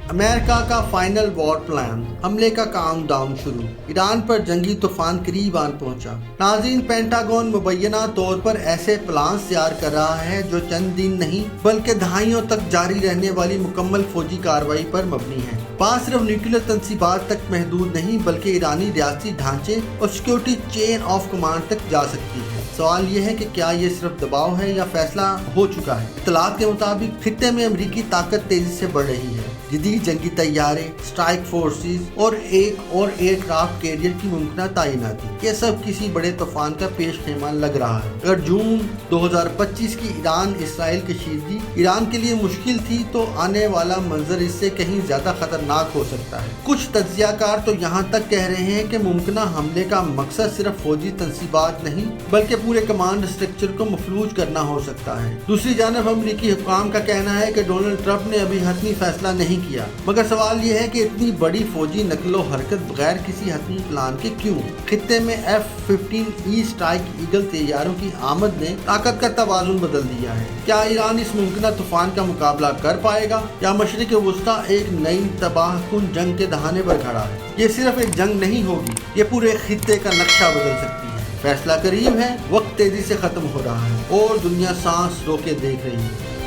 America का final war plan, हमले का काउंटडाउन शुरू, ईरान पर जंगी तूफान करीब आन पहुंचा। नाज़रीन, पेंटागन मुबैना तौर पर ऐसे प्लान तैयार कर रहा है जो चंद दिन नहीं बल्कि दहाइयों तक जारी रहने वाली मुकम्मल फौजी कार्रवाई पर मबनी है। बात सिर्फ न्यूक्लियर तंसीबात तक महदूद नहीं बल्कि ईरानी रियासती ढांचे और सिक्योरिटी चेन ऑफ कमांड तक जा सकती है। सवाल यह है कि क्या ये सिर्फ दबाव है या फैसला हो चुका है। इत्तलात के मुताबिक खित्ते में अमरीकी ताकत तेजी से बढ़ रही है। जदीद जंगी तैयारे, स्ट्राइक फोर्सेस और एयरक्राफ्ट कैरियर की मुमकिन तैनाती, ये सब किसी बड़े तूफान का पेश खेमान लग रहा है। अगर जून 2025 की ईरान इसराइल कशीदगी ईरान के लिए मुश्किल थी तो आने वाला मंजर इससे कहीं ज्यादा खतरनाक हो सकता है। कुछ तज्जियाकार तो यहाँ तक कह रहे हैं कि मुमकिन हमले का मकसद सिर्फ फौजी तंसीबात नहीं बल्कि पूरे कमांड स्ट्रक्चर को मफलूज करना हो सकता है। दूसरी जानब अमरीकी हुक्काम का कहना है कि डोनाल्ड ट्रंप ने अभी हतमी फैसला नहीं किया, मगर सवाल यह है कि इतनी बड़ी फौजी नकलो हरकत बगैर किसी हतमी प्लान के क्यों। खित्ते में F-15E स्ट्राइक ईगल तैयारों की आमद ने ताकत का तवाज़ुन बदल दिया है। क्या ईरान इस मुमकिन तूफान का मुकाबला कर पाएगा या मशरिक़ वुस्ता एक नई तबाहकुन जंग के दहाने पर खड़ा है। ये सिर्फ एक जंग नहीं होगी, ये पूरे खित्ते का नक्शा बदल सकती है। फैसला करीब है, वक्त तेजी से खत्म हो रहा है और दुनिया सांस रोके देख रही है।